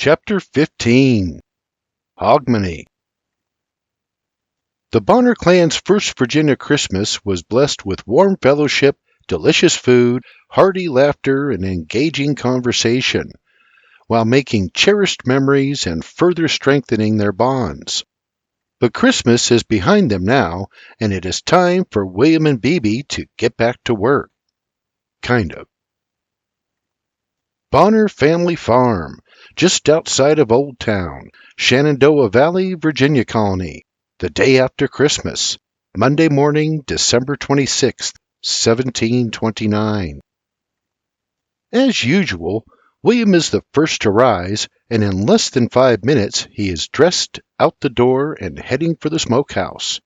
Chapter 15 Hogmanay. The Bonner clan's first Virginia Christmas was blessed with warm fellowship, delicious food, hearty laughter, and engaging conversation, while making cherished memories and further strengthening their bonds. But Christmas is behind them now, and it is time for William and Bebe to get back to work. Kind of. Bonner Family Farm, just outside of Old Town, Shenandoah Valley, Virginia Colony, the day after Christmas, Monday morning, December 26th, 1729. As usual, William is the first to rise, and in less than 5 minutes he is dressed, out the door, and heading for the smokehouse.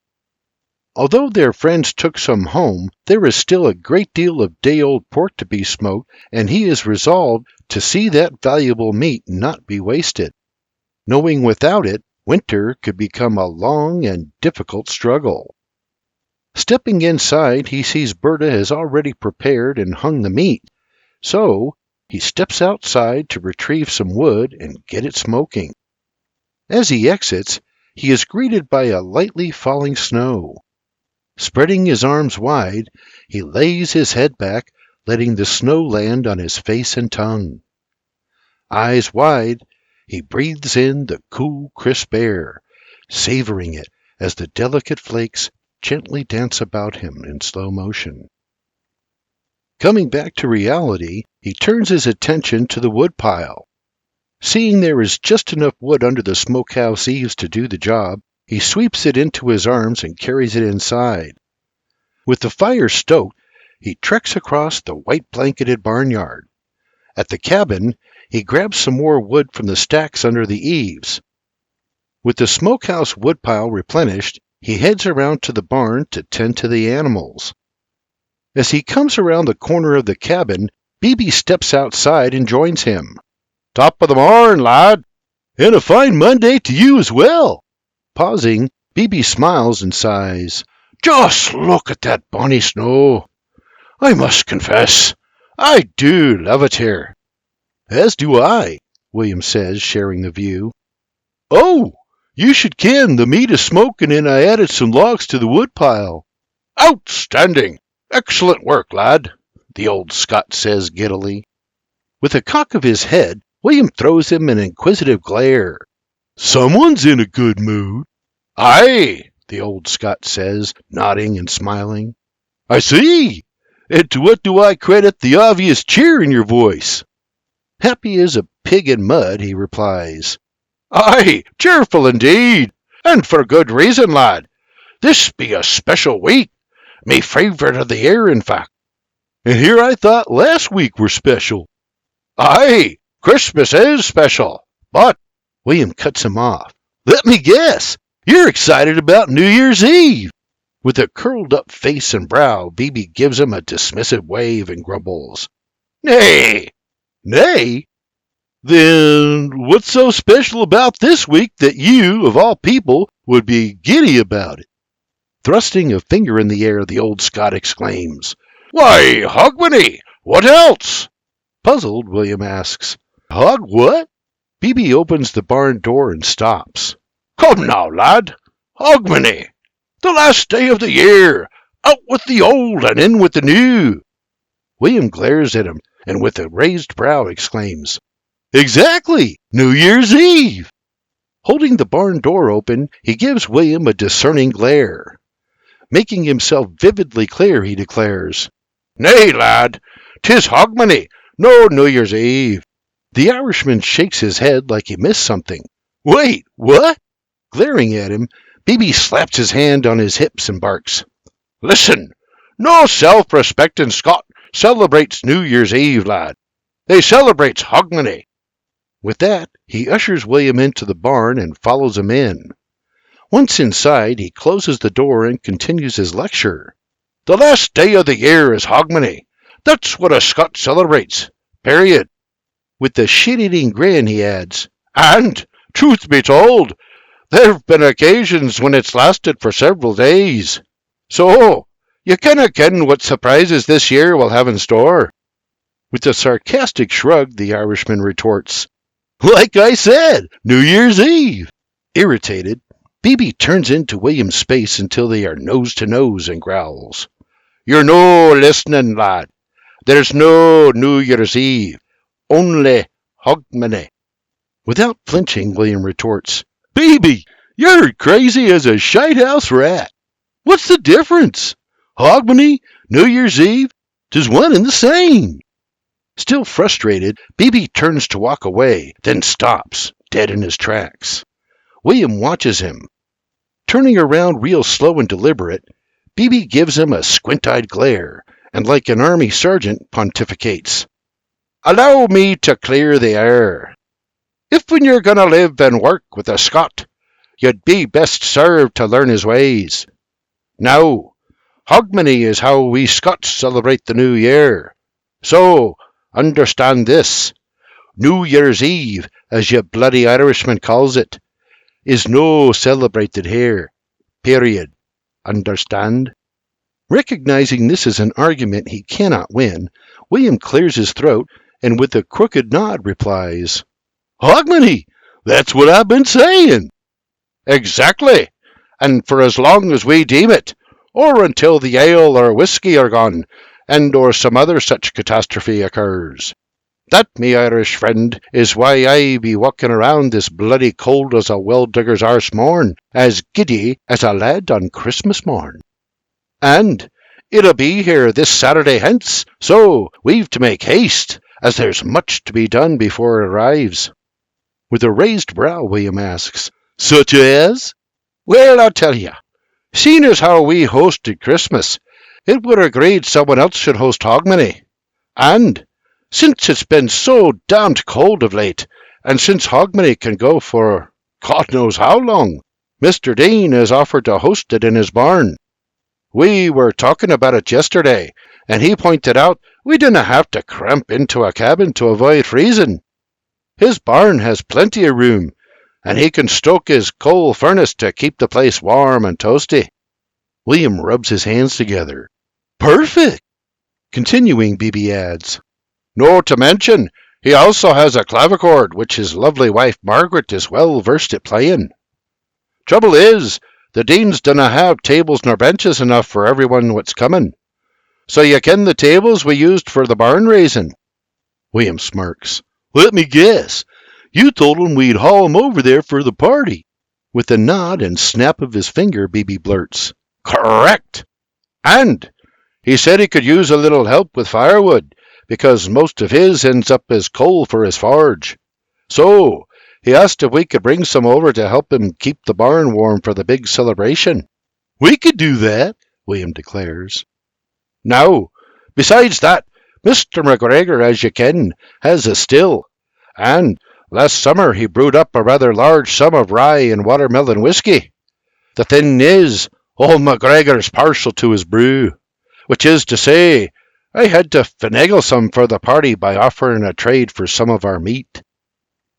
Although their friends took some home, there is still a great deal of day-old pork to be smoked, and he is resolved to see that valuable meat not be wasted, knowing without it, winter could become a long and difficult struggle. Stepping inside, he sees Berta has already prepared and hung the meat, so he steps outside to retrieve some wood and get it smoking. As he exits, he is greeted by a lightly falling snow. Spreading his arms wide, he lays his head back, letting the snow land on his face and tongue. Eyes wide, he breathes in the cool, crisp air, savoring it as the delicate flakes gently dance about him in slow motion. Coming back to reality, he turns his attention to the woodpile. Seeing there is just enough wood under the smokehouse eaves to do the job, he sweeps it into his arms and carries it inside. With the fire stoked, he treks across the white-blanketed barnyard. At the cabin, he grabs some more wood from the stacks under the eaves. With the smokehouse woodpile replenished, he heads around to the barn to tend to the animals. As he comes around the corner of the cabin, Bebe steps outside and joins him. "Top of the morn, lad." "And a fine Monday to you as well." Pausing, Bebe smiles and sighs. "Just look at that bonny snow. I must confess, I do love it here." "As do I," William says, sharing the view. "Oh, you should ken the meat is smoking and I added some logs to the woodpile." "Outstanding! Excellent work, lad," the old Scot says giddily. With a cock of his head, William throws him an inquisitive glare. "Someone's in a good mood." "Aye," the old Scot says, nodding and smiling. "I see. And to what do I credit the obvious cheer in your voice?" Happy as a pig in mud, he replies. "Aye, cheerful indeed, and for good reason, lad. This be a special week, me favourite of the year, in fact." "And here I thought last week were special." "Aye, Christmas is special, but—" William cuts him off. "Let me guess. You're excited about New Year's Eve." With a curled-up face and brow, Bebe gives him a dismissive wave and grumbles. "Nay." "Nay? Then what's so special about this week that you, of all people, would be giddy about it?" Thrusting a finger in the air, the old Scot exclaims. "Why, Hogmanay! What else?" Puzzled, William asks, "Hog what?" Bebe opens the barn door and stops. "Come now, lad. Hogmanay! The last day of the year. Out with the old and in with the new." William glares at him and with a raised brow exclaims, "Exactly! New Year's Eve!" Holding the barn door open, he gives William a discerning glare. Making himself vividly clear, he declares, "Nay, lad, 'tis Hogmanay, no New Year's Eve." The Irishman shakes his head like he missed something. "Wait, what?" Glaring at him, Bebe slaps his hand on his hips and barks, "Listen, no self-respecting Scot celebrates New Year's Eve, lad. They celebrates Hogmanay." With that, he ushers William into the barn and follows him in. Once inside, he closes the door and continues his lecture. "The last day of the year is Hogmanay. That's what a Scot celebrates. Period." With a shit-eating grin, he adds, "And, truth be told, there've been occasions when it's lasted for several days. So, you canna ken what surprises this year will have in store." With a sarcastic shrug, the Irishman retorts, Like I said, New Year's Eve. Irritated, BB turns into William's space until they are nose to nose and growls. You're no listening, lad. There's no New Year's Eve. Only Hogmanay. Without flinching, William retorts, BB, you're crazy as a shite-house rat. What's the difference? Hogmanay, New Year's Eve, 'tis one and the same. Still frustrated, BB turns to walk away, then stops, dead in his tracks. William watches him. Turning around real slow and deliberate, BB gives him a squint-eyed glare, and like an army sergeant pontificates. Allow me to clear the air. If when you're going to live and work with a Scot, you'd be best served to learn his ways. Now, Hogmanay is how we Scots celebrate the New Year. So, understand this. New Year's Eve, as you bloody Irishman calls it, is no celebrated here. Period. Understand? Recognizing this is an argument he cannot win, William clears his throat and with a crooked nod replies, Hogmanay, that's what I've been saying. Exactly. And for as long as we deem it, or until the ale or whiskey are gone, and or some other such catastrophe occurs. That, me Irish friend, is why I be walking around this bloody cold as a well-digger's arse morn, as giddy as a lad on Christmas morn. And it'll be here this Saturday hence, so we've to make haste, as there's much to be done before it arrives. With a raised brow, William asks, Such as? Well, I'll tell you. Seeing as how we hosted Christmas, it were agreed someone else should host Hogmanay. And since it's been so damned cold of late, and since Hogmanay can go for God knows how long, Mr. Dean has offered to host it in his barn. We were talking about it yesterday, and he pointed out we didn't have to cramp into a cabin to avoid freezing. His barn has plenty of room, and he can stoke his coal furnace to keep the place warm and toasty. William rubs his hands together. Perfect! Continuing, BB adds, No to mention, he also has a clavichord, which his lovely wife Margaret is well versed at playing. Trouble is, the Deans dinna have tables nor benches enough for everyone what's coming. So you ken the tables we used for the barn raising? William smirks. Let me guess. You told him we'd haul him over there for the party. With a nod and snap of his finger, BB blurts, Correct. And he said he could use a little help with firewood, because most of his ends up as coal for his forge. So he asked if we could bring some over to help him keep the barn warm for the big celebration. We could do that, William declares. Now, besides that, Mr. McGregor, as you ken, has a still, and last summer he brewed up a rather large sum of rye and watermelon whiskey. The thing is, old McGregor's partial to his brew, which is to say, I had to finagle some for the party by offering a trade for some of our meat.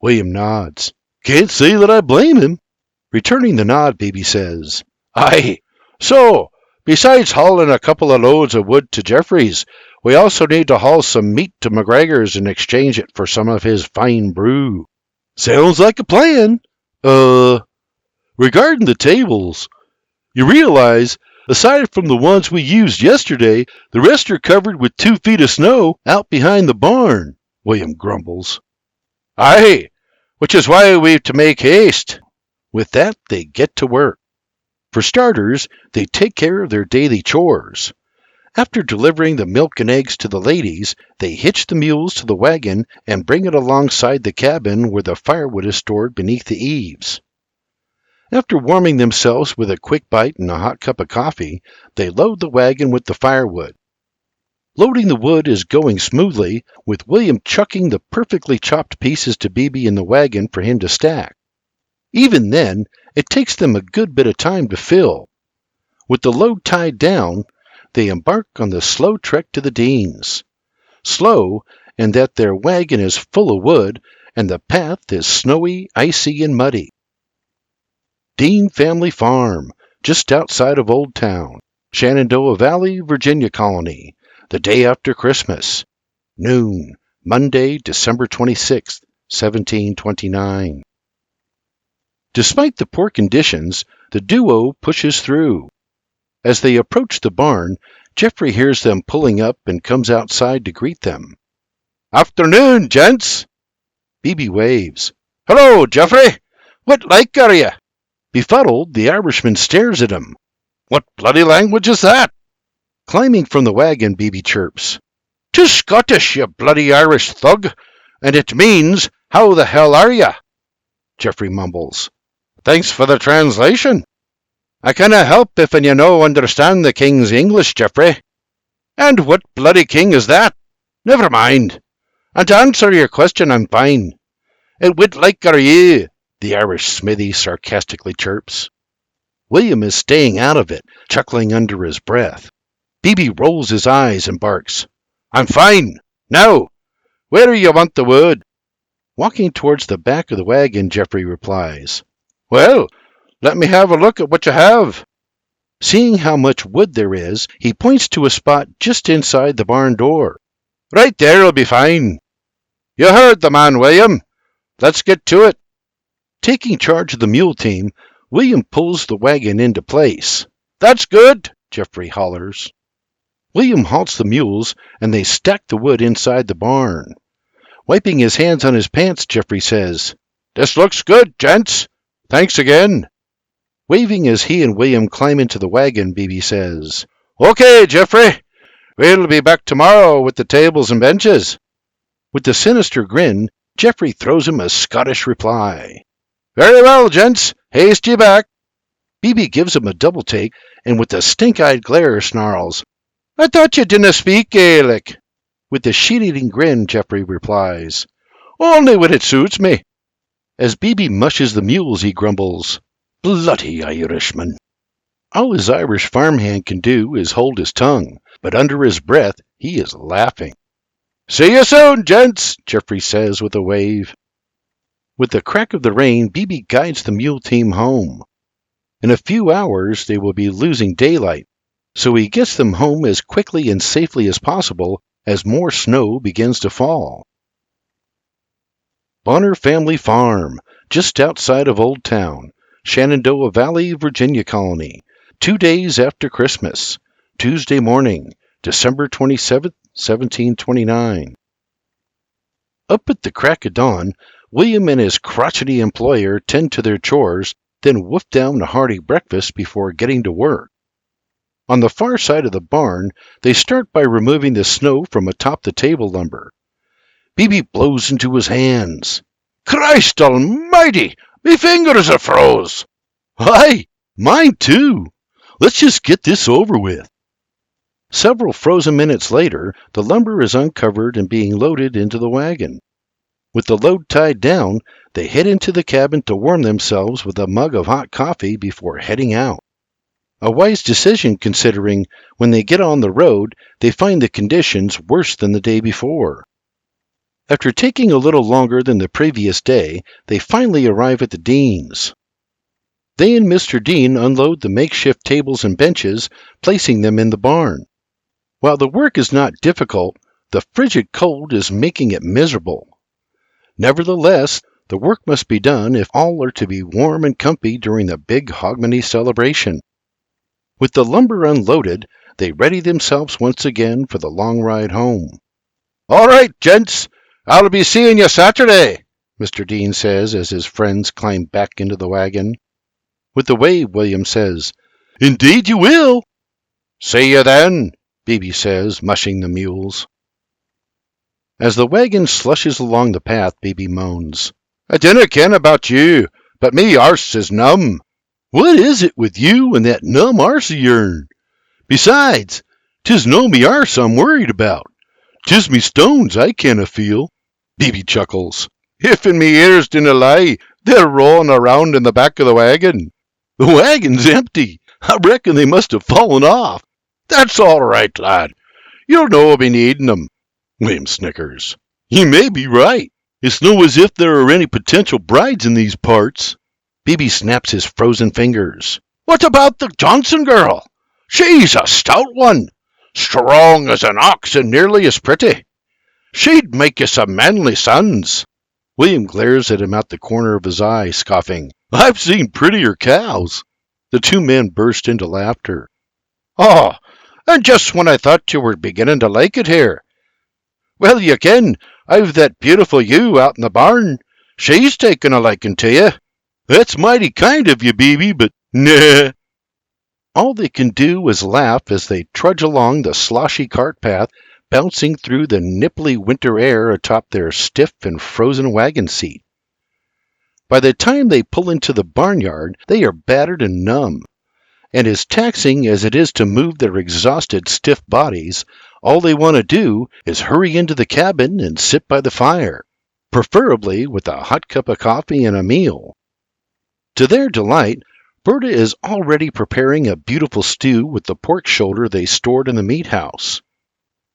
William nods. Can't say that I blame him. Returning the nod, BB says, Aye, so, besides hauling a couple of loads of wood to Jeffrey's, we also need to haul some meat to McGregor's and exchange it for some of his fine brew. Sounds like a plan. Regarding the tables, you realize, aside from the ones we used yesterday, the rest are covered with 2 feet of snow out behind the barn, William grumbles. Aye, which is why we've to make haste. With that, they get to work. For starters, they take care of their daily chores. After delivering the milk and eggs to the ladies, they hitch the mules to the wagon and bring it alongside the cabin where the firewood is stored beneath the eaves. After warming themselves with a quick bite and a hot cup of coffee, they load the wagon with the firewood. Loading the wood is going smoothly, with William chucking the perfectly chopped pieces to BB in the wagon for him to stack. Even then, it takes them a good bit of time to fill. With the load tied down, they embark on the slow trek to the Deans. Slow, in that their wagon is full of wood, and the path is snowy, icy, and muddy. Dean Family Farm, just outside of Old Town, Shenandoah Valley, Virginia Colony, the day after Christmas. Noon, Monday, December 26th, 1729. Despite the poor conditions, the duo pushes through. As they approach the barn, Geoffrey hears them pulling up and comes outside to greet them. Afternoon, gents. Beebe waves. Hello, Geoffrey. What like are you? Befuddled, the Irishman stares at him. What bloody language is that? Climbing from the wagon, Beebe chirps. 'Tis Scottish, you bloody Irish thug, and it means, how the hell are you? Geoffrey mumbles. Thanks for the translation. I canna help if you no understand the king's English, Geoffrey. And what bloody king is that? Never mind. And to answer your question, I'm fine. And what like are you? The Irish smithy sarcastically chirps. William is staying out of it, chuckling under his breath. Beebe rolls his eyes and barks. I'm fine. Now, where do you want the wood? Walking towards the back of the wagon, Geoffrey replies. Well, let me have a look at what you have. Seeing how much wood there is, he points to a spot just inside the barn door. Right there'll be fine. You heard the man, William. Let's get to it. Taking charge of the mule team, William pulls the wagon into place. That's good, Geoffrey hollers. William halts the mules, and they stack the wood inside the barn. Wiping his hands on his pants, Geoffrey says, This looks good, gents. Thanks again. Waving as he and William climb into the wagon, Beebe says, Okay, Geoffrey. We'll be back tomorrow with the tables and benches. With a sinister grin, Geoffrey throws him a Scottish reply. Very well, gents. Haste ye back. Beebe gives him a double take, and with a stink-eyed glare snarls, I thought you didn't speak Gaelic. With a sheet-eating grin, Geoffrey replies, Only when it suits me. As Beebe mushes the mules, he grumbles, Bloody Irishman. All his Irish farmhand can do is hold his tongue, but under his breath he is laughing. See you soon, gents, Geoffrey says with a wave. With the crack of the rain, Beebe guides the mule team home. In a few hours they will be losing daylight, so he gets them home as quickly and safely as possible as more snow begins to fall. Bonner Family Farm, just outside of Old Town, Shenandoah Valley, Virginia Colony, 2 days after Christmas, Tuesday morning, December 27th, 1729. Up at the crack of dawn, William and his crotchety employer tend to their chores, then wolf down a hearty breakfast before getting to work. On the far side of the barn, they start by removing the snow from atop the table lumber. Beebe blows into his hands. Christ almighty! Me fingers are froze. Aye, mine too. Let's just get this over with. Several frozen minutes later, the lumber is uncovered and being loaded into the wagon. With the load tied down, they head into the cabin to warm themselves with a mug of hot coffee before heading out. A wise decision considering when they get on the road, they find the conditions worse than the day before. After taking a little longer than the previous day, they finally arrive at the Deans. They and Mr. Dean unload the makeshift tables and benches, placing them in the barn. While the work is not difficult, the frigid cold is making it miserable. Nevertheless, the work must be done if all are to be warm and comfy during the big Hogmanay celebration. With the lumber unloaded, they ready themselves once again for the long ride home. All right, gents. I'll be seeing you Saturday, Mr. Dean says as his friends climb back into the wagon. With a wave, William says, Indeed you will. See you then, Beebe says, mushing the mules. As the wagon slushes along the path, Beebe moans, I dinna ken about you, but me arse is numb. What is it with you and that numb arse of yourn? Besides, 'tis no me arse I'm worried about. 'Tis me stones I canna feel. Beebe chuckles. If in me ears dinna lie, they're rolling around in the back of the wagon. The wagon's empty. I reckon they must have fallen off. That's all right, lad. You'll no be needing them. William snickers. You may be right. It's no as if there are any potential brides in these parts. Beebe snaps his frozen fingers. What about the Johnson girl? She's a stout one, strong as an ox and nearly as pretty. She'd make you some manly sons. William glares at him out the corner of his eye, scoffing. I've seen prettier cows. The two men burst into laughter. Oh, and just when I thought you were beginning to like it here. Well, you ken, I've that beautiful ewe out in the barn. She's taken a liking to you. That's mighty kind of you, baby, but nah. All they can do is laugh as they trudge along the sloshy cart path, bouncing through the nipply winter air atop their stiff and frozen wagon seat. By the time they pull into the barnyard, they are battered and numb. And as taxing as it is to move their exhausted, stiff bodies, all they want to do is hurry into the cabin and sit by the fire, preferably with a hot cup of coffee and a meal. To their delight, Berta is already preparing a beautiful stew with the pork shoulder they stored in the meat house.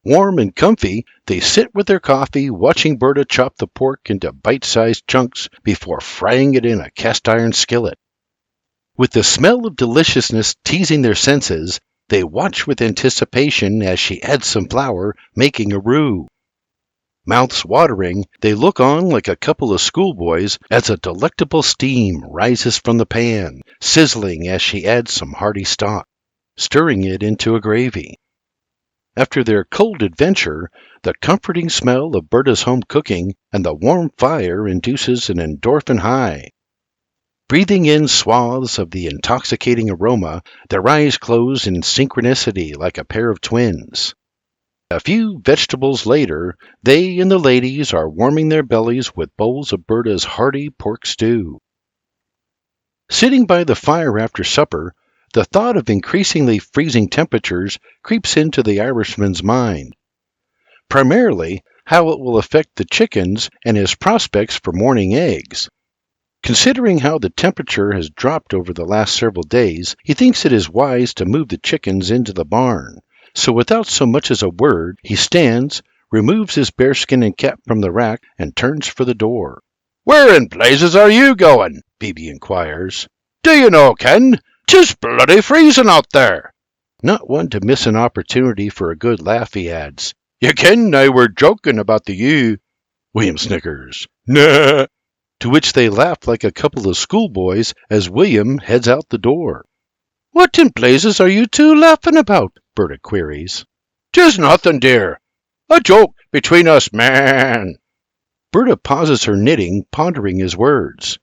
Warm and comfy, they sit with their coffee, watching Berta chop the pork into bite-sized chunks before frying it in a cast-iron skillet. With the smell of deliciousness teasing their senses, they watch with anticipation as she adds some flour, making a roux. Mouths watering, they look on like a couple of schoolboys as a delectable steam rises from the pan, sizzling as she adds some hearty stock, stirring it into a gravy. After their cold adventure, the comforting smell of Berta's home cooking and the warm fire induces an endorphin high. Breathing in swaths of the intoxicating aroma, their eyes close in synchronicity like a pair of twins. A few vegetables later, they and the ladies are warming their bellies with bowls of Berta's hearty pork stew. Sitting by the fire after supper, the thought of increasingly freezing temperatures creeps into the Irishman's mind. Primarily, how it will affect the chickens and his prospects for morning eggs. Considering how the temperature has dropped over the last several days, he thinks it is wise to move the chickens into the barn. So without so much as a word, he stands, removes his bearskin and cap from the rack, and turns for the door. Where in blazes are you going? Phoebe inquires. Do you know, Ken? 'Tis bloody freezing out there. Not one to miss an opportunity for a good laugh, he adds. You ken I were joking about the ewe. William snickers. Nah. To which they laugh like a couple of schoolboys as William heads out the door. What in blazes are you two laughing about? Berta queries. 'Tis nothing, dear. A joke between us, man. Berta pauses her knitting, pondering his words.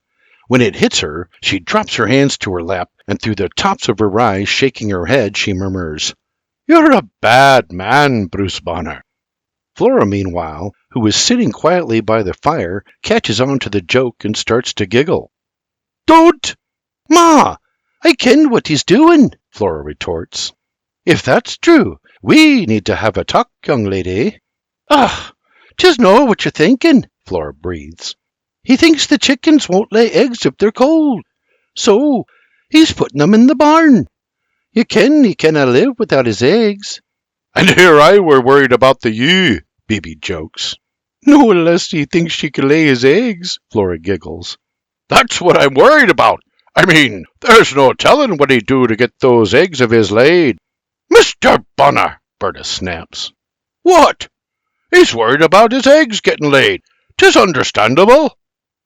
When it hits her, she drops her hands to her lap, and through the tops of her eyes, shaking her head, she murmurs, You're a bad man, Bruce Bonner. Flora, meanwhile, who is sitting quietly by the fire, catches on to the joke and starts to giggle. Don't! Ma! I ken what he's doing, Flora retorts. If that's true, we need to have a talk, young lady. Ah, 'tis no what you're thinking, Flora breathes. He thinks the chickens won't lay eggs if they're cold. So, he's putting them in the barn. You ken he canna live without his eggs. And here I were worried about the ewe, Bibi jokes. No unless he thinks she can lay his eggs, Flora giggles. That's what I'm worried about. I mean, there's no telling what he'd do to get those eggs of his laid. Mr. Bonner, Berta snaps. What? He's worried about his eggs getting laid. 'Tis understandable.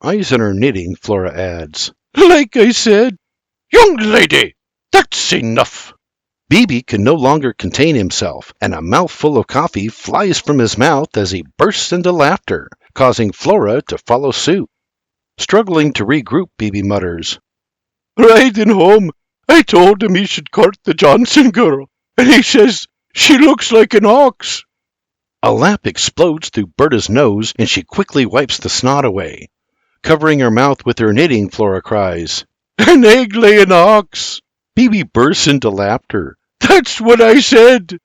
Eyes in her knitting, Flora adds. Like I said. Young lady, that's enough. Bibi can no longer contain himself, and a mouthful of coffee flies from his mouth as he bursts into laughter, causing Flora to follow suit. Struggling to regroup, Bibi mutters, Riding home, I told him he should court the Johnson girl, and he says she looks like an ox. A laugh explodes through Berta's nose, and she quickly wipes the snot away. Covering her mouth with her knitting, Flora cries, An egg-laying ox! Bibi bursts into laughter. That's what I said!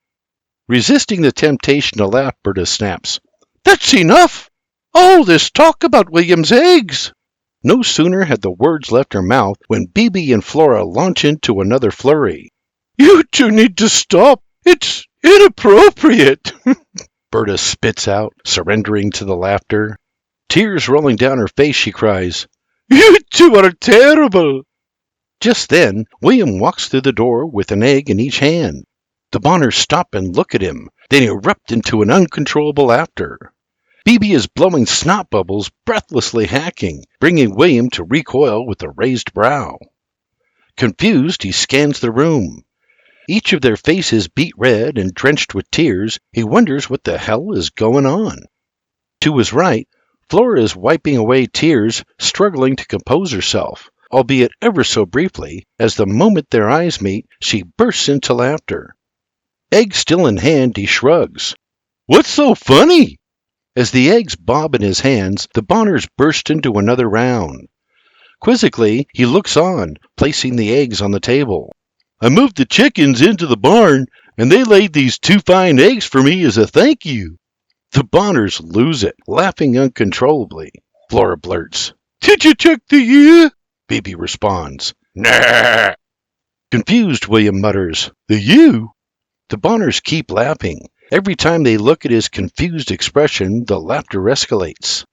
Resisting the temptation to laugh, Berta snaps, That's enough! All this talk about William's eggs! No sooner had the words left her mouth when Bibi and Flora launch into another flurry. You two need to stop. It's inappropriate. Berta spits out, surrendering to the laughter. Tears rolling down her face, she cries, You two are terrible. Just then, William walks through the door with an egg in each hand. The Bonners stop and look at him, then erupt into an uncontrollable laughter. Beebe is blowing snot bubbles, breathlessly hacking, bringing William to recoil with a raised brow. Confused, he scans the room. Each of their faces beet red and drenched with tears. He wonders what the hell is going on. To his right, Flora is wiping away tears, struggling to compose herself, albeit ever so briefly, as the moment their eyes meet, she bursts into laughter. Egg still in hand, he shrugs. "What's so funny?" As the eggs bob in his hands, the Bonners burst into another round. Quizzically, he looks on, placing the eggs on the table. "I moved the chickens into the barn, and they laid these 2 fine eggs for me as a thank you." The Bonners lose it, laughing uncontrollably. Flora blurts, "Did you check the ewe?" Beebe responds, "Nah." Confused, William mutters, "The ewe?" The Bonners keep laughing. Every time they look at his confused expression, the laughter escalates.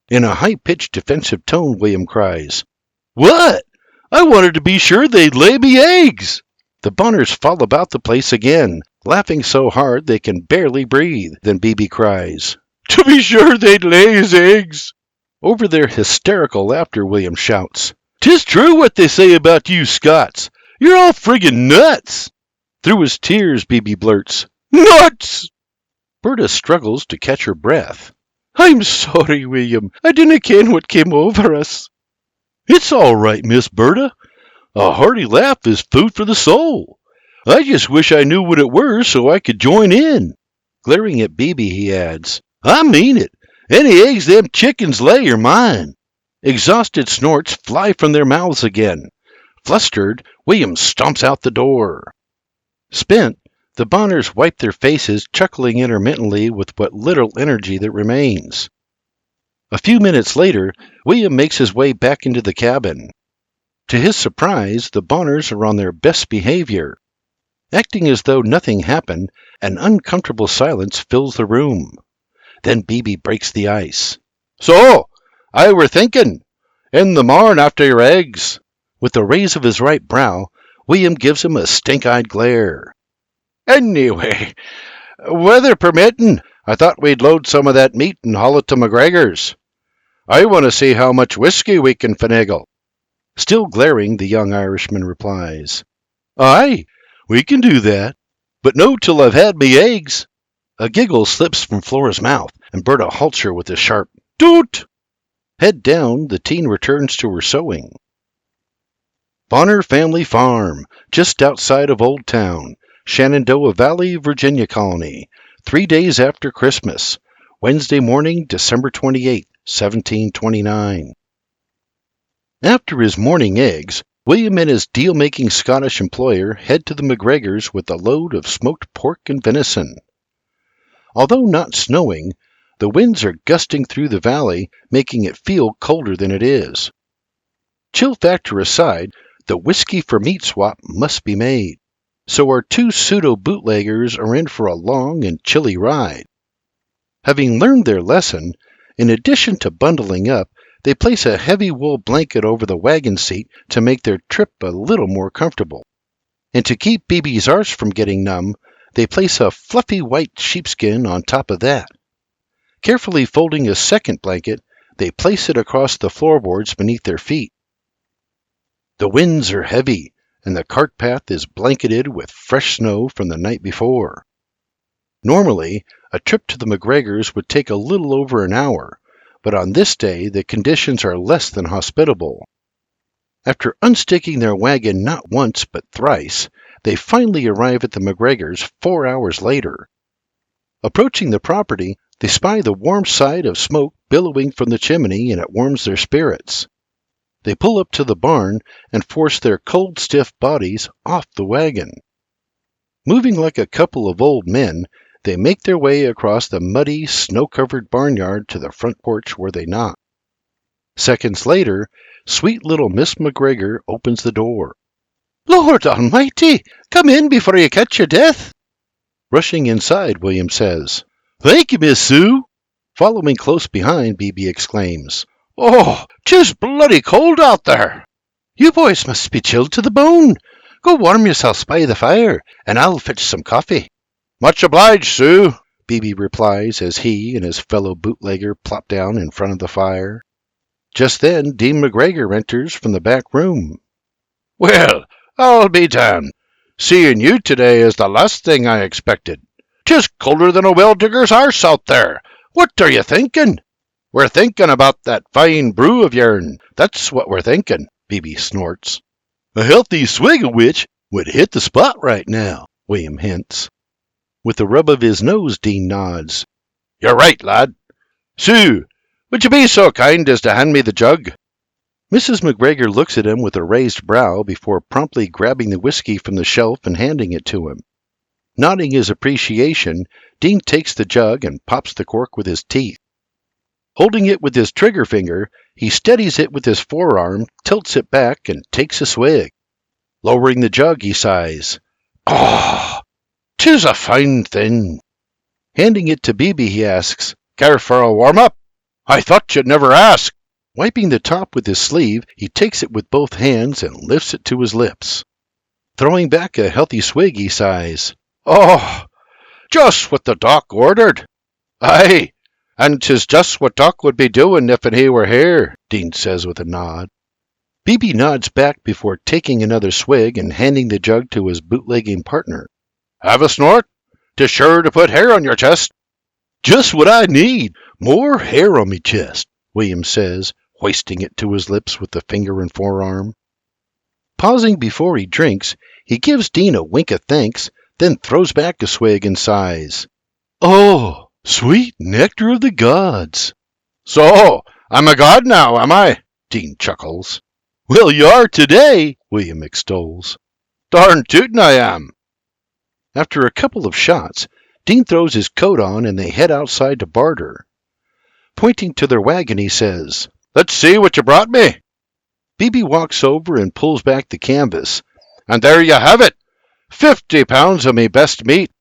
In a high-pitched defensive tone, William cries, "What? I wanted to be sure they'd lay me eggs." The Bonners fall about the place again, laughing so hard they can barely breathe. Then Beebe cries, "To be sure they'd lay his eggs." Over their hysterical laughter, William shouts, "'Tis true what they say about you Scots. You're all friggin' nuts." Through his tears, Beebe blurts, "Nuts!" Berta struggles to catch her breath. "I'm sorry, William. I dinna ken what came over us." "It's all right, Miss Berta. A hearty laugh is food for the soul. I just wish I knew what it were so I could join in." Glaring at Beebe, he adds, "I mean it. Any eggs them chickens lay are mine." Exhausted snorts fly from their mouths again. Flustered, William stomps out the door. Spent, the Bonners wipe their faces, chuckling intermittently with what little energy that remains. A few minutes later, William makes his way back into the cabin. To his surprise, the Bonners are on their best behavior. Acting as though nothing happened, an uncomfortable silence fills the room. Then Beebe breaks the ice. "So, I were thinking, in the morn after your eggs." With a raise of his right brow, William gives him a stink-eyed glare. "Anyway, weather permitting, I thought we'd load some of that meat and haul it to McGregor's. I want to see how much whiskey we can finagle." Still glaring, the young Irishman replies, "Aye, we can do that, but no till I've had me eggs." A giggle slips from Flora's mouth, and Berta halts her with a sharp, "Don't!" Head down, the teen returns to her sewing. Bonner Family Farm, just outside of Old Town, Shenandoah Valley, Virginia Colony, 3 days after Christmas, Wednesday morning, December 28, 1729. After his morning eggs, William and his deal-making Scottish employer head to the McGregor's with a load of smoked pork and venison. Although not snowing, the winds are gusting through the valley, making it feel colder than it is. Chill factor aside, the whiskey for meat swap must be made, so our 2 pseudo-bootleggers are in for a long and chilly ride. Having learned their lesson, in addition to bundling up, they place a heavy wool blanket over the wagon seat to make their trip a little more comfortable. And to keep Beebe's arse from getting numb, they place a fluffy white sheepskin on top of that. Carefully folding a second blanket, they place it across the floorboards beneath their feet. The winds are heavy, and the cart path is blanketed with fresh snow from the night before. Normally, a trip to the McGregor's would take a little over an hour, but on this day the conditions are less than hospitable. After unsticking their wagon not once but thrice, they finally arrive at the McGregor's 4 hours later. Approaching the property, they spy the warm sight of smoke billowing from the chimney, and it warms their spirits. They pull up to the barn and force their cold, stiff bodies off the wagon. Moving like a couple of old men, they make their way across the muddy, snow-covered barnyard to the front porch where they knock. Seconds later, sweet little Miss McGregor opens the door. "Lord Almighty! Come in before you catch your death!" Rushing inside, William says, "Thank you, Miss Sue." Following close behind, Beebe exclaims, "Oh, 'tis bloody cold out there." "You boys must be chilled to the bone. Go warm yourselves by the fire, and I'll fetch some coffee." "Much obliged, Sue." Beebe replies as he and his fellow bootlegger plop down in front of the fire. Just then, Dean McGregor enters from the back room. Well, I'll be damned. Seeing you today is the last thing I expected. 'Tis colder than a well-digger's arse out there. What are you thinking? We're thinking about that fine brew of yourn. That's what we're thinking, Beebe snorts. A healthy swig of which would hit the spot right now, William hints. With a rub of his nose, Dean nods. You're right, lad. Sue, would you be so kind as to hand me the jug? Mrs. McGregor looks at him with a raised brow before promptly grabbing the whiskey from the shelf and handing it to him. Nodding his appreciation, Dean takes the jug and pops the cork with his teeth. Holding it with his trigger finger, he steadies it with his forearm, tilts it back, and takes a swig. Lowering the jug, he sighs. Oh, 'tis a fine thing. Handing it to Beebe, he asks, Care for a warm-up? I thought you'd never ask. Wiping the top with his sleeve, he takes it with both hands and lifts it to his lips. Throwing back a healthy swig, he sighs. Oh, just what the doc ordered. Aye, and 'tis just what Doc would be doing if he were here, Dean says with a nod. Beebe nods back before taking another swig and handing the jug to his bootlegging partner. Have a snort? 'Tis sure to put hair on your chest. Just what I need, more hair on me chest, William says, hoisting it to his lips with the finger and forearm. Pausing before he drinks, he gives Dean a wink of thanks, then throws back a swig and sighs. Oh, sweet nectar of the gods. So, I'm a god now, am I? Dean chuckles. Well, you are today, William extols. Darn tootin' I am. After a couple of shots, Dean throws his coat on and they head outside to barter. Pointing to their wagon, he says, Let's see what you brought me. Beebe walks over and pulls back the canvas. And there you have it. 50 pounds of me best meat.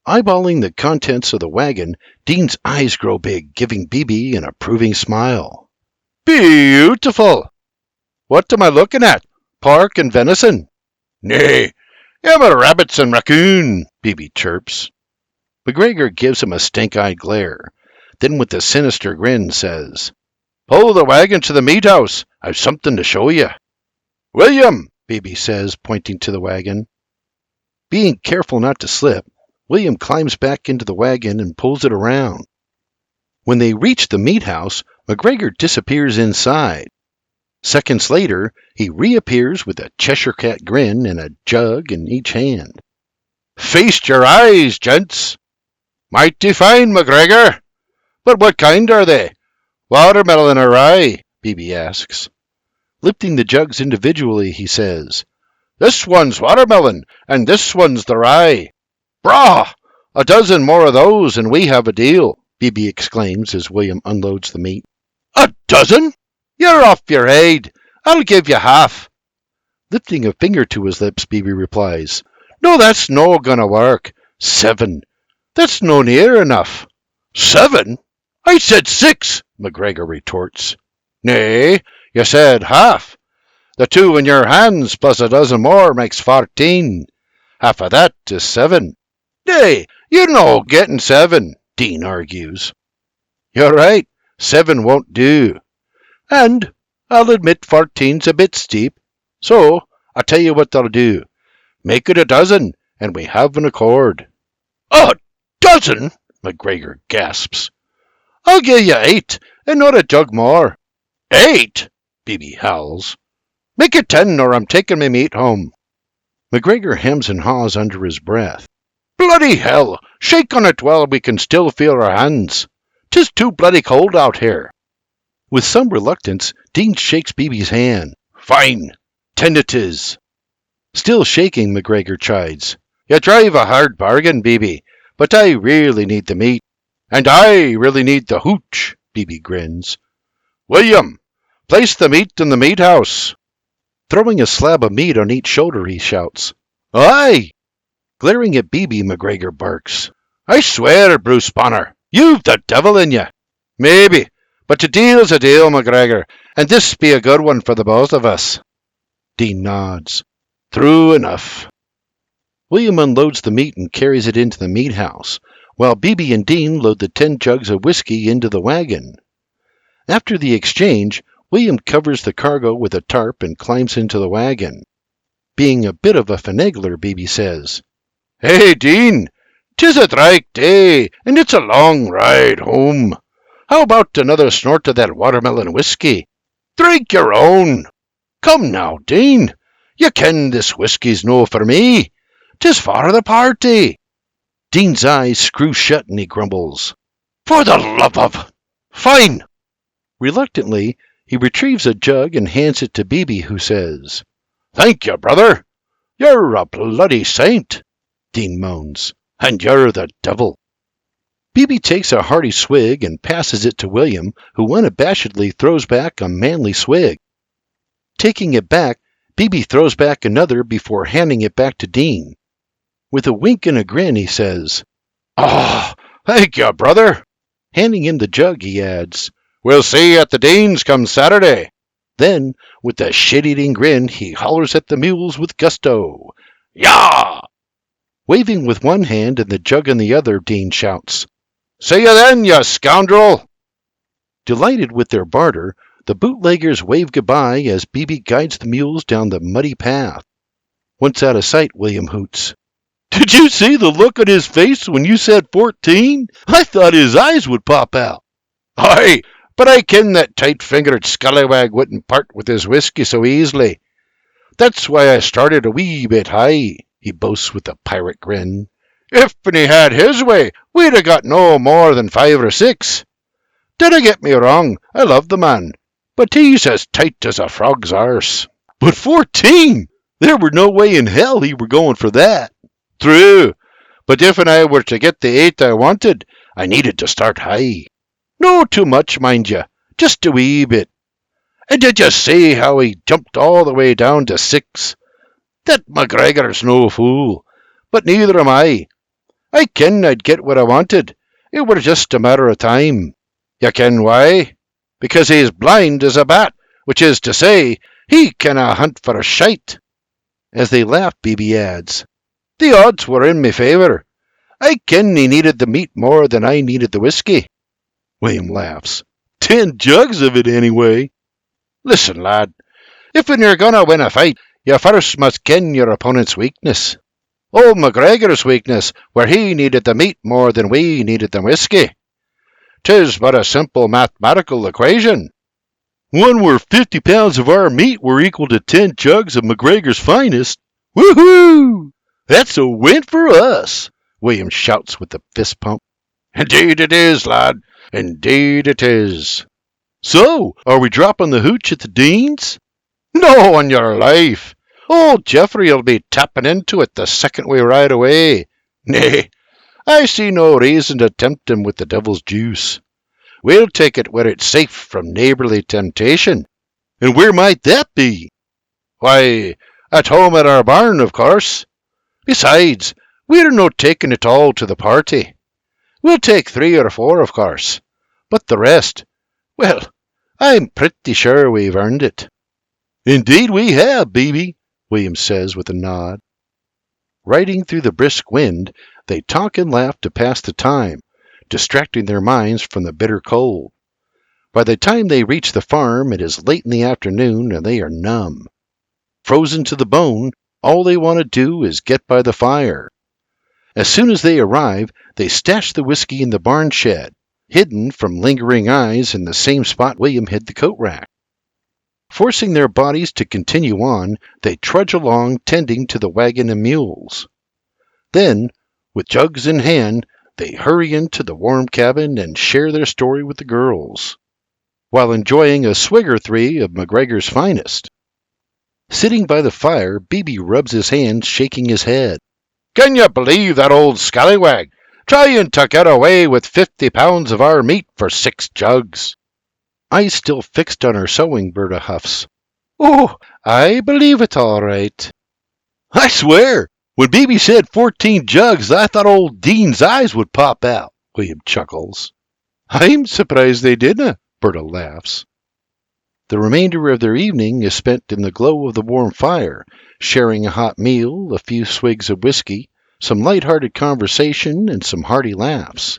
Eyeballing the contents of the wagon, Dean's eyes grow big, giving Beebe an approving smile. Beautiful. What am I looking at? Pork and venison? Nay, I'm a rabbits and raccoon, Beebe chirps. McGregor gives him a stink-eyed glare, then with a sinister grin says, Pull the wagon to the meat house. I've something to show you. William, Beebe says, pointing to the wagon. Being careful not to slip, William climbs back into the wagon and pulls it around. When they reach the meat house, McGregor disappears inside. Seconds later, he reappears with a Cheshire Cat grin and a jug in each hand. Feast your eyes, gents. Mighty fine, McGregor. But what kind are they? Watermelon or rye? Beebe asks. Lifting the jugs individually, he says, This one's watermelon, and this one's the rye. Brah! A dozen more of those, and we have a deal, Beebe exclaims as William unloads the meat. A dozen? You're off your head. I'll give you half. Lifting a finger to his lips, Beebe replies, No, that's no gonna work. 7. That's no near enough. 7? I said 6, McGregor retorts. Nay, you said half. The 2 in your hands plus a dozen more makes 14. Half of that is 7. Nay, you're no getting 7, Dean argues. You're right, 7 won't do. And I'll admit 14's a bit steep. So I'll tell you what I'll do. Make it a dozen, and we have an accord. A dozen? McGregor gasps. I'll give you 8, and not a jug more. 8? Beebe howls. Make it 10, or I'm taking my meat home. McGregor hems and haws under his breath. Bloody hell! Shake on it while we can still feel our hands. 'Tis too bloody cold out here. With some reluctance, Dean shakes Beebe's hand. Fine. 10 it is. Still shaking, McGregor chides. You drive a hard bargain, Beebe, but I really need the meat. And I really need the hooch, Beebe grins. William, place the meat in the meat house. Throwing a slab of meat on each shoulder, he shouts. Aye! Glaring at Beebe, McGregor barks. I swear, Bruce Bonner, you've the devil in you. Maybe, but a deal's a deal, McGregor, and this be a good one for the both of us. Dean nods. True enough. William unloads the meat and carries it into the meat house, while Beebe and Dean load the 10 jugs of whiskey into the wagon. After the exchange, William covers the cargo with a tarp and climbs into the wagon. Being a bit of a finagler, Beebe says, "Hey, Dean, 'tis a dry day, and it's a long ride home. How about another snort of that watermelon whiskey? Drink your own. Come now, Dean, you ken this whiskey's no for me. 'Tis for the party." Dean's eyes screw shut and he grumbles, "For the love of... Fine." Reluctantly, he retrieves a jug and hands it to Beebe, who says, "Thank you, brother. You're a bloody saint." Dean moans, "And you're the devil." Beebe takes a hearty swig and passes it to William, who unabashedly throws back a manly swig. Taking it back, Beebe throws back another before handing it back to Dean. With a wink and a grin, he says, "Ah, thank you, brother." Handing him the jug, he adds, "We'll see you at the Dean's come Saturday." Then, with a shit-eating grin, he hollers at the mules with gusto. "Yah!" Waving with one hand and the jug in the other, Dean shouts, "See you then, you scoundrel." Delighted with their barter, the bootleggers wave goodbye as Beebe guides the mules down the muddy path. Once out of sight, William hoots, "Did you see the look on his face when you said 14? I thought his eyes would pop out." "Aye, but I ken that tight-fingered scallywag wouldn't part with his whiskey so easily. That's why I started a wee bit high," he boasts with a pirate grin. "If he had his way, we'd have got no more than 5 or 6. Dinna get me wrong, I love the man, but he's as tight as a frog's arse." "But 14! There were no way in hell he were going for that." "True, but if I were to get the 8 I wanted, I needed to start high. No too much, mind you, just a wee bit. And did you see how he jumped all the way down to 6? That McGregor's no fool, but neither am I. I ken I'd get what I wanted. It were just a matter of time. You ken why? Because he's blind as a bat, which is to say, he canna hunt for a shite." As they laugh, Beebe adds, "The odds were in my favour. I ken he needed the meat more than I needed the whiskey." William laughs. 10 jugs of it, anyway. "Listen, lad, if you're going to win a fight, you first must ken your opponent's weakness. Old McGregor's weakness, where he needed the meat more than we needed the whiskey. 'Tis but a simple mathematical equation." "One where 50 pounds of our meat were equal to 10 jugs of McGregor's finest. Woohoo! That's a win for us," William shouts with a fist pump. "Indeed it is, lad. Indeed it is." "So, are we dropping the hooch at the Dean's?" "No, on your life. Old Geoffrey'll be tapping into it the second we ride away. Nay, I see no reason to tempt him with the devil's juice. We'll take it where it's safe from neighbourly temptation." "And where might that be?" "Why, at home at our barn, of course. Besides, we're no taking it all to the party. We'll take 3 or 4, of course. But the rest, well, I'm pretty sure we've earned it." "Indeed we have, Beebe," William says with a nod. Riding through the brisk wind, they talk and laugh to pass the time, distracting their minds from the bitter cold. By the time they reach the farm, it is late in the afternoon and they are numb. Frozen to the bone, all they want to do is get by the fire. As soon as they arrive, they stash the whiskey in the barn shed, hidden from lingering eyes in the same spot William hid the coat rack. Forcing their bodies to continue on, they trudge along tending to the wagon and mules. Then, with jugs in hand, they hurry into the warm cabin and share their story with the girls, while enjoying a swig or 3 of McGregor's finest. Sitting by the fire, Beebe rubs his hands, shaking his head. "Can you believe that old scallywag trying to get away with 50 pounds of our meat for 6 jugs?" Eyes still fixed on her sewing, Berta huffs. "Oh, I believe it all right." "I swear, when Beebe said 14 jugs, I thought old Dean's eyes would pop out," William chuckles. "I'm surprised they didn't," Berta laughs. The remainder of their evening is spent in the glow of the warm fire, sharing a hot meal, a few swigs of whiskey, some light-hearted conversation, and some hearty laughs.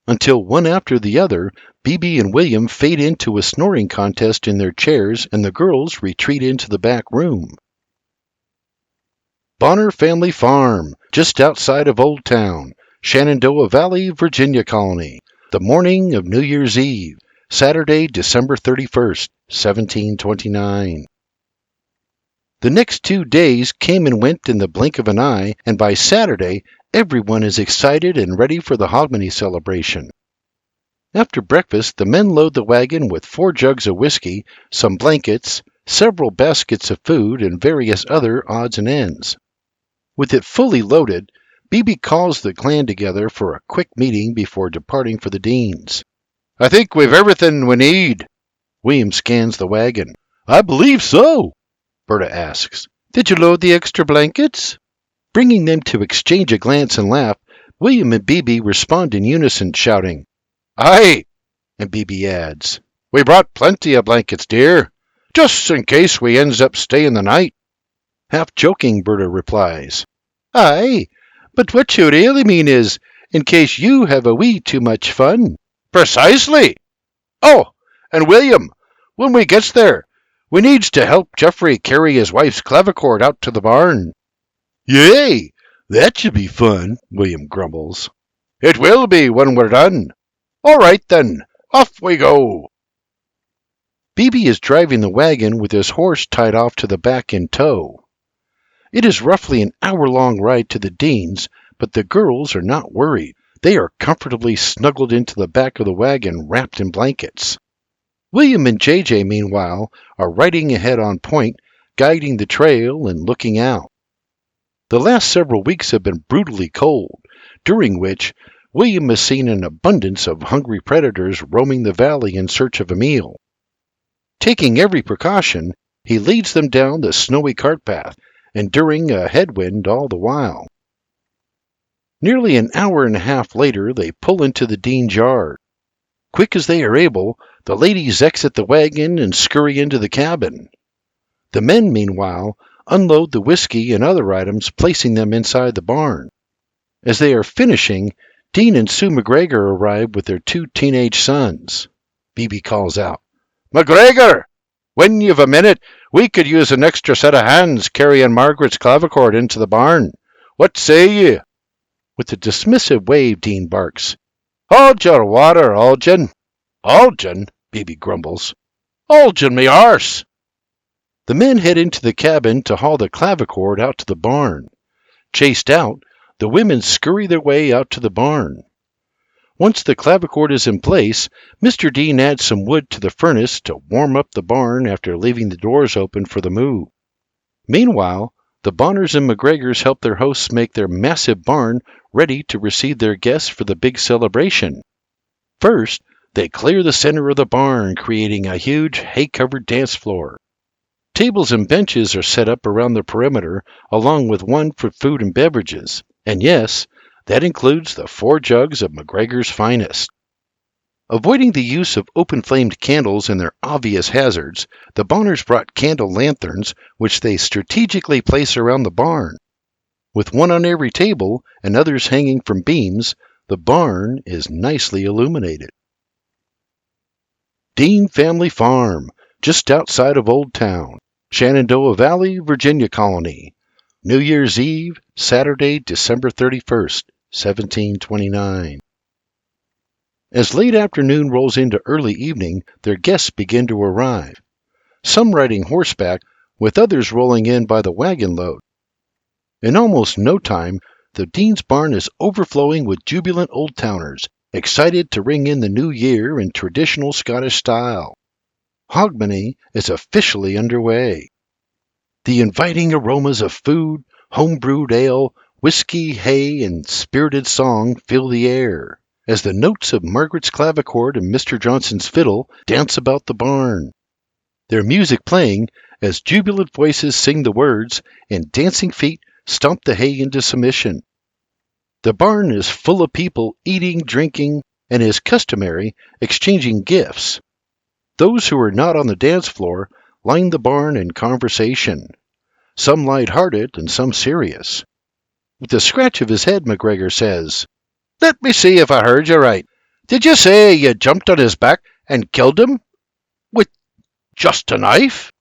Until one after the other, Bebe and William fade into a snoring contest in their chairs and the girls retreat into the back room. Bonner Family Farm, just outside of Old Town, Shenandoah Valley, Virginia Colony, the morning of New Year's Eve, Saturday, December 31st, 1729. The next 2 days came and went in the blink of an eye, and by Saturday, everyone is excited and ready for the Hogmanay celebration. After breakfast, the men load the wagon with 4 jugs of whiskey, some blankets, several baskets of food, and various other odds and ends. With it fully loaded, Bebe calls the clan together for a quick meeting before departing for the Deans. "I think we've everything we need." William scans the wagon. "I believe so." Berta asks, "Did you load the extra blankets?" Bringing them to exchange a glance and laugh, William and Bebe respond in unison, shouting, "Aye," and Bebe adds, "we brought plenty of blankets, dear, just in case we ends up staying the night." Half joking, Berta replies, "Aye, but what you really mean is, in case you have a wee too much fun." "Precisely. Oh, and William, when we gets there, we needs to help Geoffrey carry his wife's clavichord out to the barn." "Yay, that should be fun," William grumbles. "It will be when we're done. All right then, off we go." Bebe is driving the wagon with his horse tied off to the back in tow. It is roughly an hour-long ride to the Deans, but the girls are not worried. They are comfortably snuggled into the back of the wagon, wrapped in blankets. William and JJ, meanwhile, are riding ahead on point, guiding the trail and looking out. The last several weeks have been brutally cold, during which William has seen an abundance of hungry predators roaming the valley in search of a meal. Taking every precaution, he leads them down the snowy cart path, enduring a headwind all the while. Nearly an hour and a half later, they pull into the Dean's yard. Quick as they are able, the ladies exit the wagon and scurry into the cabin. The men, meanwhile, unload the whiskey and other items, placing them inside the barn. As they are finishing, Dean and Sue McGregor arrive with their 2 teenage sons. Bebe calls out, "McGregor, when you've a minute, we could use an extra set of hands carrying Margaret's clavichord into the barn. What say ye?" With a dismissive wave, Dean barks, "Hold your water, Algin." "Algin," Bebe grumbles. "Algin, me arse." The men head into the cabin to haul the clavichord out to the barn. Chased out, the women scurry their way out to the barn. Once the clavichord is in place, Mr. Dean adds some wood to the furnace to warm up the barn after leaving the doors open for the move. Meanwhile, the Bonners and McGregors help their hosts make their massive barn ready to receive their guests for the big celebration. First, they clear the center of the barn, creating a huge hay-covered dance floor. Tables and benches are set up around the perimeter, along with one for food and beverages. And yes, that includes the 4 jugs of McGregor's finest. Avoiding the use of open-flamed candles and their obvious hazards, the Bonners brought candle lanterns, which they strategically place around the barn. With one on every table and others hanging from beams, the barn is nicely illuminated. Dean Family Farm, just outside of Old Town, Shenandoah Valley, Virginia Colony. New Year's Eve, Saturday, December 31st, 1729. As late afternoon rolls into early evening, their guests begin to arrive. Some riding horseback, with others rolling in by the wagon load. In almost no time, the Dean's barn is overflowing with jubilant old-towners, excited to ring in the new year in traditional Scottish style. Hogmanay is officially underway. The inviting aromas of food, home-brewed ale, whiskey, hay, and spirited song fill the air, as the notes of Margaret's clavichord and Mr. Johnson's fiddle dance about the barn. Their music playing as jubilant voices sing the words and dancing feet stomp the hay into submission. The barn is full of people eating, drinking, and, as customary, exchanging gifts. Those who are not on the dance floor line the barn in conversation, some light-hearted and some serious. With a scratch of his head, McGregor says, "Let me see if I heard you right. Did you say you jumped on his back and killed him? With just a knife?"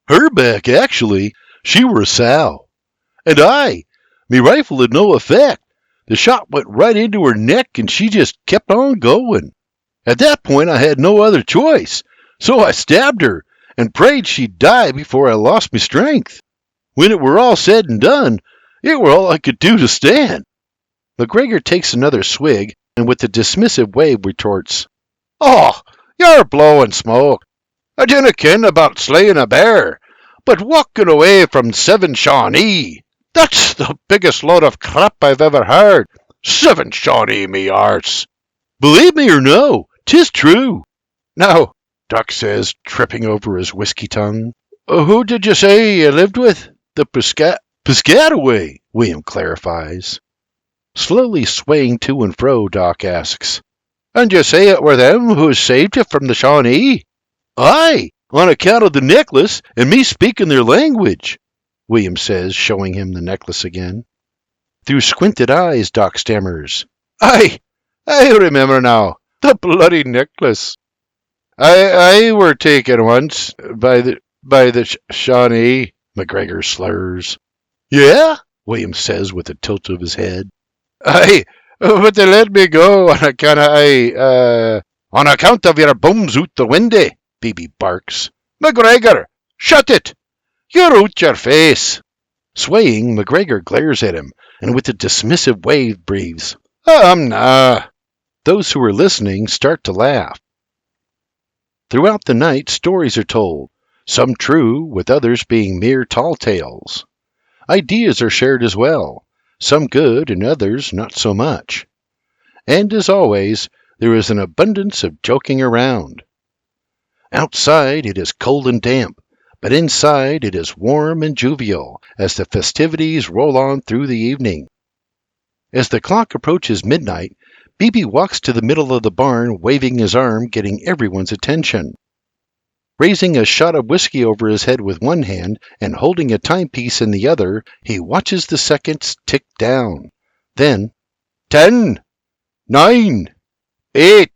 Her back, actually. She were a sow. And me rifle had no effect. The shot went right into her neck and she just kept on going. At that point, I had no other choice, so I stabbed her and prayed she'd die before I lost me strength. When it were all said and done, it were all I could do to stand. McGregor takes another swig and with a dismissive wave retorts, "Oh, you're blowing smoke. I dinna ken about slaying a bear, but walking away from 7 Shawnee, that's the biggest load of crap I've ever heard. 7 Shawnee, me arse." Believe me or no, 'tis true. "Now," Doc says, tripping over his whiskey tongue, "Who did you say you lived with? The Piscataway," William clarifies. Slowly swaying to and fro, Doc asks, "And you say it were them who saved you from the Shawnee?" Aye, on account of the necklace and me speaking their language," William says, showing him the necklace again. Through squinted eyes, Doc stammers, "I remember now. The bloody necklace. I were taken once by the Shawnee," McGregor slurs. "Yeah?" William says with a tilt of his head. "Aye, but they let me go on account of your bums out the windy," Beebe barks. "McGregor, shut it! You're out your face." Swaying, McGregor glares at him, and with a dismissive wave breathes, Nah." Those who are listening start to laugh. Throughout the night, stories are told, some true, with others being mere tall tales. Ideas are shared as well, some good and others not so much. And as always, there is an abundance of joking around. Outside it is cold and damp, but inside it is warm and jovial as the festivities roll on through the evening. As the clock approaches midnight, Beebe walks to the middle of the barn, waving his arm, getting everyone's attention. Raising a shot of whiskey over his head with one hand and holding a timepiece in the other, he watches the seconds tick down. Then, 10, 9, 8.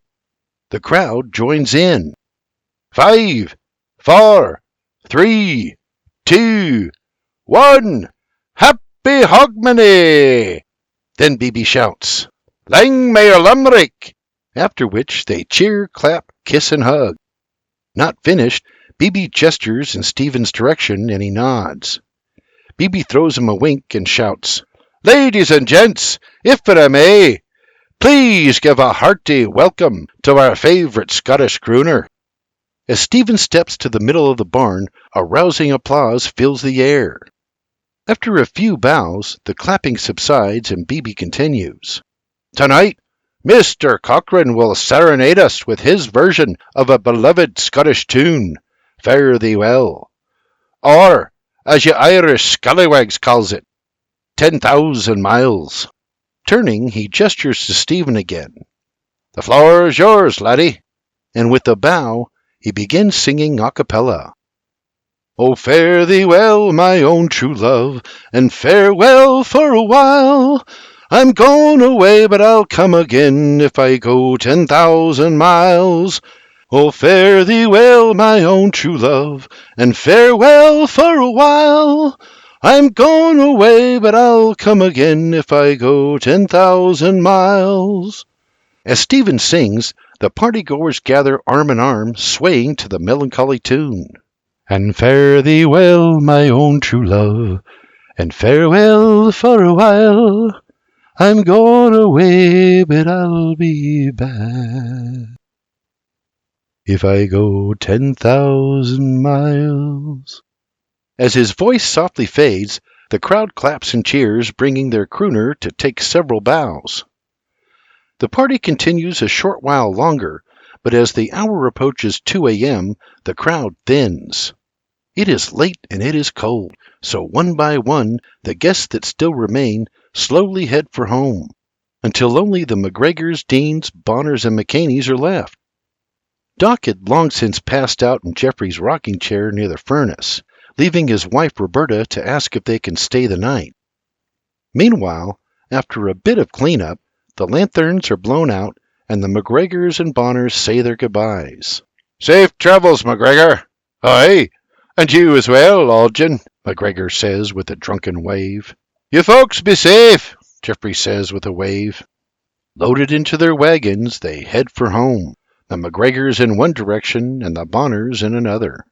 The crowd joins in. 5, 4, 3, 2, 1. Happy Hogmanay! Then Beebe shouts, "Lang may your Limerick!" After which they cheer, clap, kiss, and hug. Not finished, Beebe gestures in Stephen's direction and he nods. Beebe throws him a wink and shouts, "Ladies and gents, if I may, please give a hearty welcome to our favourite Scottish crooner." As Stephen steps to the middle of the barn, a rousing applause fills the air. After a few bows, the clapping subsides and Beebe continues. "Tonight, Mr. Cochrane will serenade us with his version of a beloved Scottish tune, Fare Thee Well, or, as you Irish scallywags calls it, 10,000 miles. Turning, he gestures to Stephen again. "The floor is yours, laddie." And with a bow, he begins singing a cappella. "Oh, fare thee well, my own true love, and farewell for a while. I'm going away, but I'll come again if I go 10,000 miles. Oh, fare thee well, my own true love, and farewell for a while. I'm going away, but I'll come again if I go 10,000 miles." As Stephen sings, the partygoers gather arm in arm, swaying to the melancholy tune. And fare thee well, my own true love, and farewell for a while. I'm going away, but I'll be back if I go 10,000 miles. As his voice softly fades, the crowd claps and cheers, bringing their crooner to take several bows. The party continues a short while longer, but as the hour approaches 2 a.m., the crowd thins. It is late and it is cold, so one by one, the guests that still remain slowly head for home, until only the McGregors, Deans, Bonners, and McCaneys are left. Doc had long since passed out in Jeffrey's rocking chair near the furnace, leaving his wife Roberta to ask if they can stay the night. Meanwhile, after a bit of clean-up, the lanterns are blown out and the McGregors and Bonners say their goodbyes. Safe travels, McGregor. Aye, and you as well, Algin, McGregor says with a drunken wave. You folks be safe, Geoffrey says with a wave. Loaded into their wagons, they head for home, the McGregors in one direction and the Bonners in another.